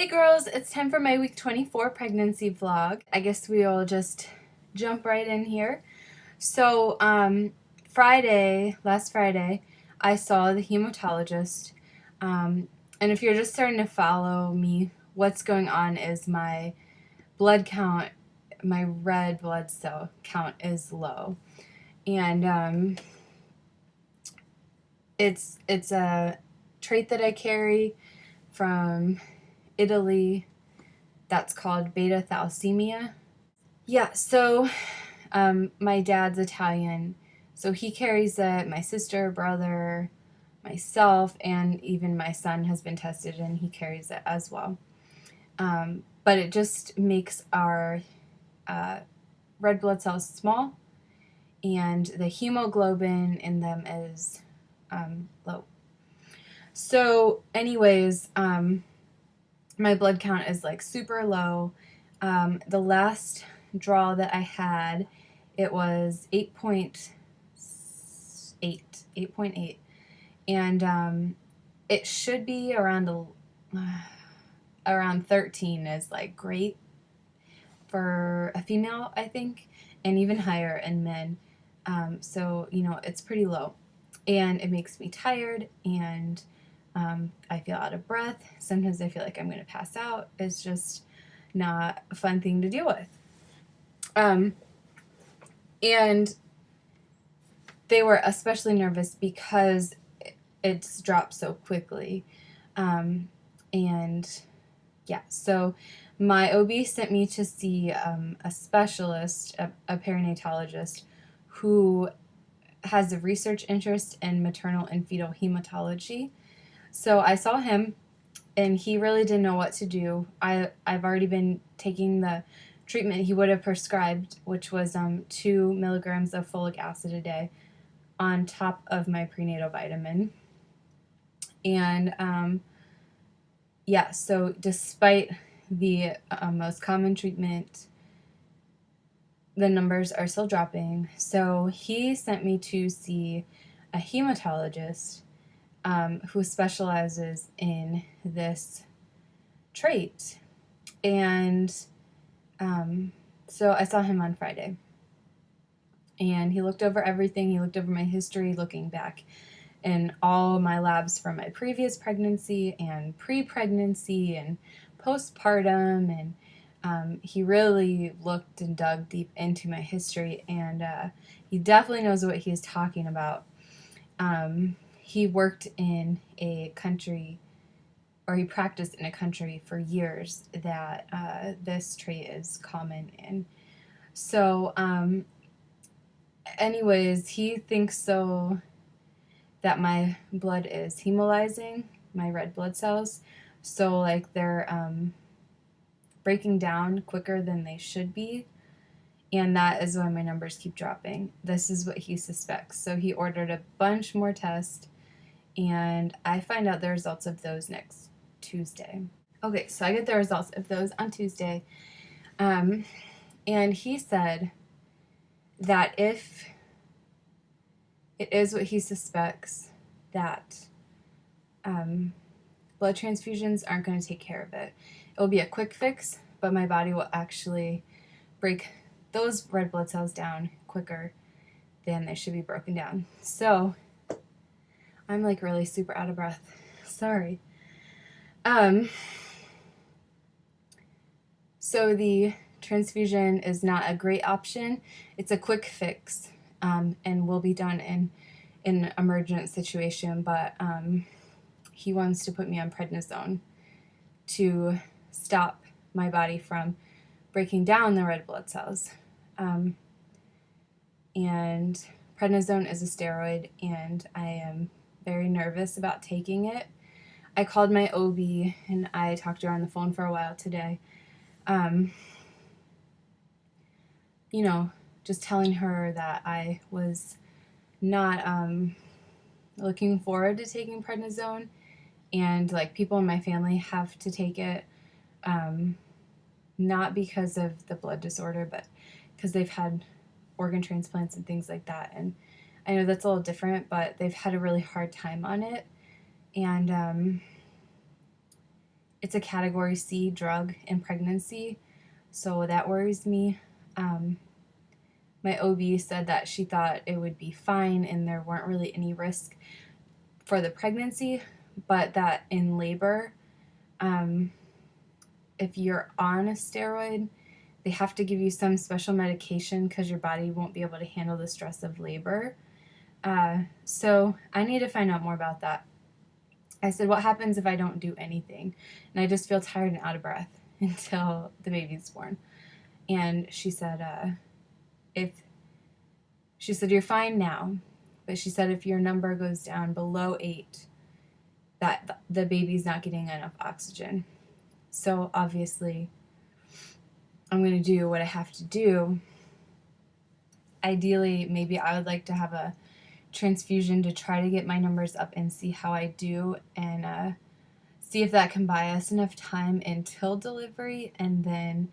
Hey girls, it's time for my week 24 pregnancy vlog. I guess we'll just jump right in here. So, last Friday, I saw the hematologist. And if you're just starting to follow me, what's going on is my blood count, my red blood cell count is low. And it's a trait that I carry from Italy that's called beta thalassemia. Yeah, so my dad's Italian, so he carries it. My sister, brother, myself, and even my son has been tested and he carries it as well. But it just makes our red blood cells small, and the hemoglobin in them is low. So anyways, my blood count is like super low. The last draw that I had, it was 8.8, and it should be around 13 is like great for a female, I think, and even higher in men. So it's pretty low, and it makes me tired, and I feel out of breath. Sometimes I feel like I'm going to pass out. It's just not a fun thing to deal with. And they were especially nervous because it's dropped so quickly. And yeah, so my OB sent me to see a specialist, a perinatologist, who has a research interest in maternal and fetal hematology. So I saw him, and he really didn't know what to do. I've already been taking the treatment he would have prescribed, which was 2 milligrams of folic acid a day on top of my prenatal vitamin. And yeah, so despite the most common treatment, the numbers are still dropping. So he sent me to see a hematologist who specializes in this trait. And so I saw him on Friday. And he looked over everything. He looked over my history, looking back in all my labs from my previous pregnancy and pre-pregnancy and postpartum. And he really looked and dug deep into my history. And he definitely knows what he's talking about. He worked in a country, or he practiced in a country for years that this trait is common in. So anyways, he thinks so that my blood is hemolyzing, my red blood cells. So like they're breaking down quicker than they should be. And that is why my numbers keep dropping. This is what he suspects. So he ordered a bunch more tests, and I find out the results of those next Tuesday. Okay, so I get the results of those on Tuesday. And he said that if it is what he suspects, that blood transfusions aren't going to take care of it. It will be a quick fix, but my body will actually break those red blood cells down quicker than they should be broken down. So I'm like really super out of breath. Sorry. So the transfusion is not a great option. It's a quick fix, and will be done in an emergent situation, but he wants to put me on prednisone to stop my body from breaking down the red blood cells. And prednisone is a steroid, and I am very nervous about taking it. I called my OB, and I talked to her on the phone for a while today. Just telling her that I was not looking forward to taking prednisone, and like people in my family have to take it, not because of the blood disorder, but because they've had organ transplants and things like that. And I know that's a little different, but they've had a really hard time on it. And it's a category C drug in pregnancy, so that worries me. My OB said that she thought it would be fine and there weren't really any risk for the pregnancy, but that in labor, if you're on a steroid, they have to give you some special medication because your body won't be able to handle the stress of labor. So I need to find out more about that. I said, what happens if I don't do anything? And I just feel tired and out of breath until the baby's born. And she said, you're fine now. But she said, if your number goes down below 8, that the baby's not getting enough oxygen. So obviously, I'm going to do what I have to do. Ideally, maybe I would like to have a transfusion to try to get my numbers up and see how I do, and see if that can buy us enough time until delivery, and then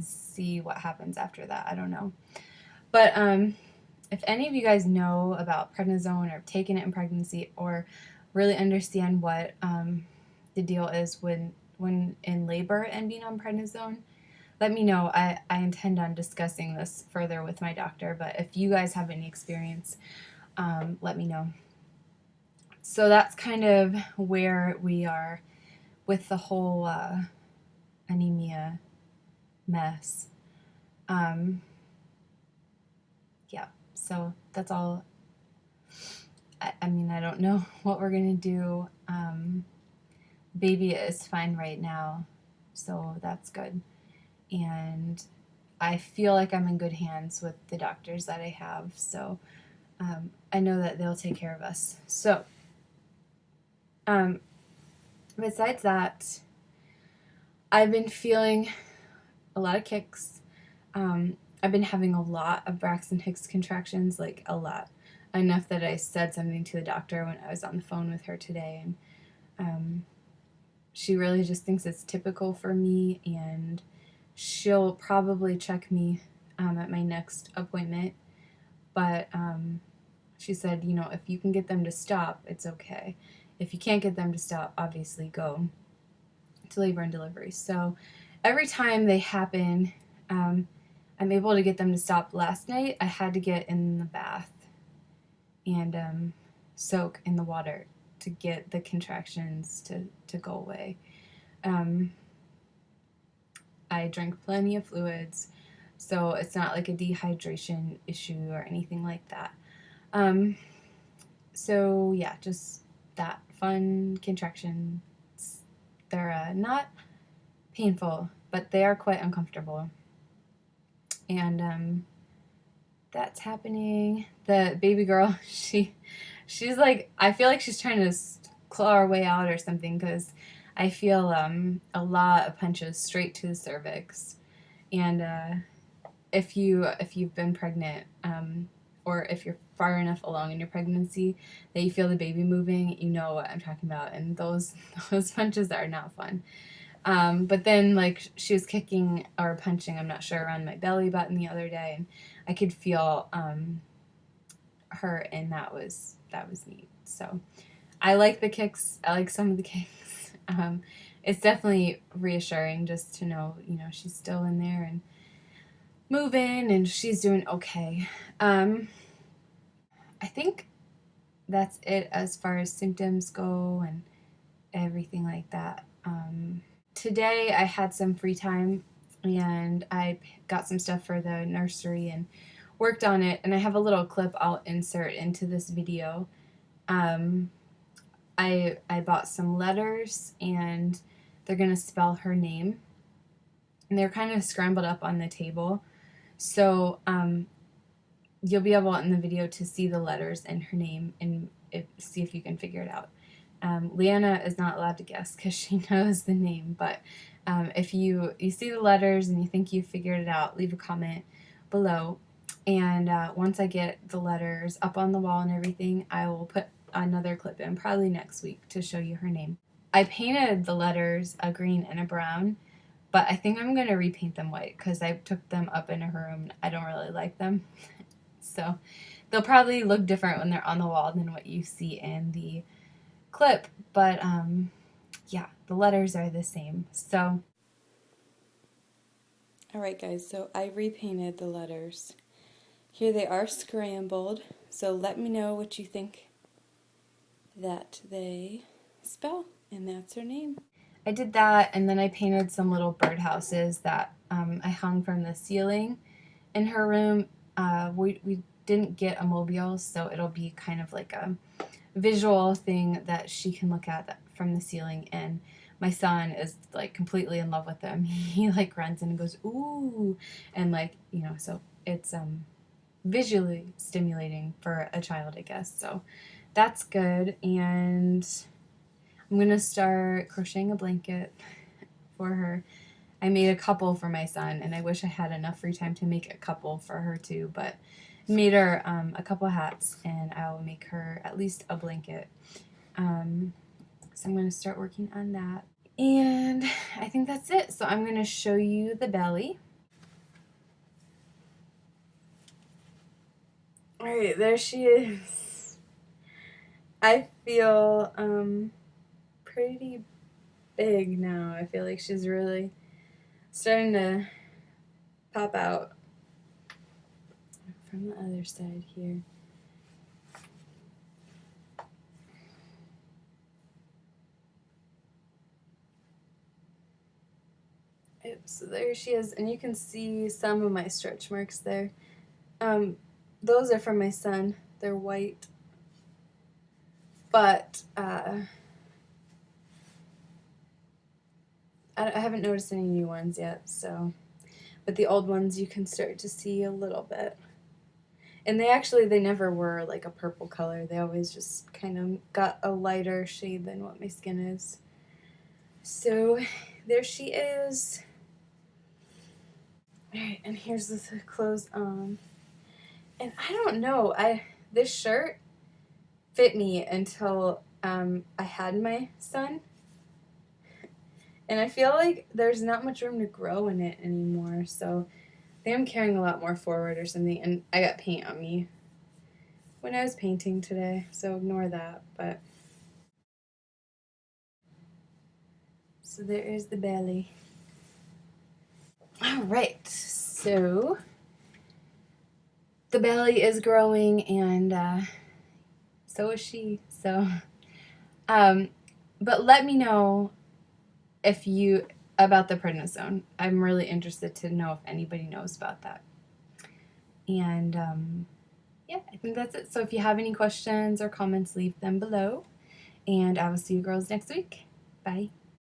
see what happens after that. I don't know. But if any of you guys know about prednisone or have taken it in pregnancy or really understand what the deal is when in labor and being on prednisone, let me know. I intend on discussing this further with my doctor, but if you guys have any experience, let me know. So that's kind of where we are with the whole anemia mess. Yeah, so that's all. I mean, I don't know what we're going to do. Baby is fine right now, so that's good. And I feel like I'm in good hands with the doctors that I have, so I know that they'll take care of us. So, besides that, I've been feeling a lot of kicks. I've been having a lot of Braxton Hicks contractions, like a lot. Enough that I said something to the doctor when I was on the phone with her today, and she really just thinks it's typical for me, and she'll probably check me at my next appointment. But she said, if you can get them to stop, it's okay. If you can't get them to stop, obviously go to labor and delivery. So every time they happen, I'm able to get them to stop. Last night, I had to get in the bath and soak in the water to get the contractions to go away. I drank plenty of fluids, so it's not like a dehydration issue or anything like that. So yeah, just that fun contractions. They're not painful, but they are quite uncomfortable. And that's happening. The baby girl, she's like, I feel like she's trying to claw her way out or something, because I feel a lot of punches straight to the cervix. And if you've been pregnant, or if you're far enough along in your pregnancy that you feel the baby moving, you know what I'm talking about. And those punches are not fun. But then, like, she was kicking or punching, I'm not sure, around my belly button the other day, and I could feel her, and that was neat. So I like the kicks. I like some of the kicks. It's definitely reassuring just to know, she's still in there and moving, and she's doing okay. I think that's it as far as symptoms go and everything like that. Today I had some free time, and I got some stuff for the nursery and worked on it, and I have a little clip I'll insert into this video. I bought some letters, and they're going to spell her name, and they're kind of scrambled up on the table. So you'll be able in the video to see the letters and her name, and see if you can figure it out. Leanna is not allowed to guess because she knows the name, but if you see the letters and you think you figured it out, leave a comment below. And once I get the letters up on the wall and everything, I will put another clip in, probably next week, to show you her name. I painted the letters a green and a brown, but I think I'm going to repaint them white because I took them up in her room. I don't really like them. So they'll probably look different when they're on the wall than what you see in the clip, but yeah, the letters are the same. So, alright guys, so I repainted the letters. Here they are scrambled, so let me know what you think that they spell, and that's her name. I did that, and then I painted some little birdhouses that I hung from the ceiling in her room. We didn't get a mobile, so it'll be kind of like a visual thing that she can look at from the ceiling, and my son is like completely in love with them. He like runs in and goes ooh, and like, you know, so it's visually stimulating for a child, I guess. So that's good. And I'm gonna start crocheting a blanket for her. I made a couple for my son, and I wish I had enough free time to make a couple for her too, but I made her a couple hats, and I will make her at least a blanket. So I'm going to start working on that. And I think that's it. So I'm going to show you the belly. Alright, there she is. I feel pretty big now. I feel like she's really starting to pop out from the other side here. So there she is, and you can see some of my stretch marks there. Those are from my son. They're white, but I haven't noticed any new ones yet. So, but the old ones you can start to see a little bit. And they never were like a purple color. They always just kind of got a lighter shade than what my skin is. So there she is. Alright, and here's the clothes on. And I don't know, this shirt fit me until I had my son. And I feel like there's not much room to grow in it anymore. So I think I'm carrying a lot more forward or something. And I got paint on me when I was painting today, so ignore that. But so there is the belly. All right, so the belly is growing, and so is she. So, but let me know if you about the prednisone. I'm really interested to know if anybody knows about that. And yeah, I think that's it. So if you have any questions or comments, leave them below. And I will see you girls next week. Bye.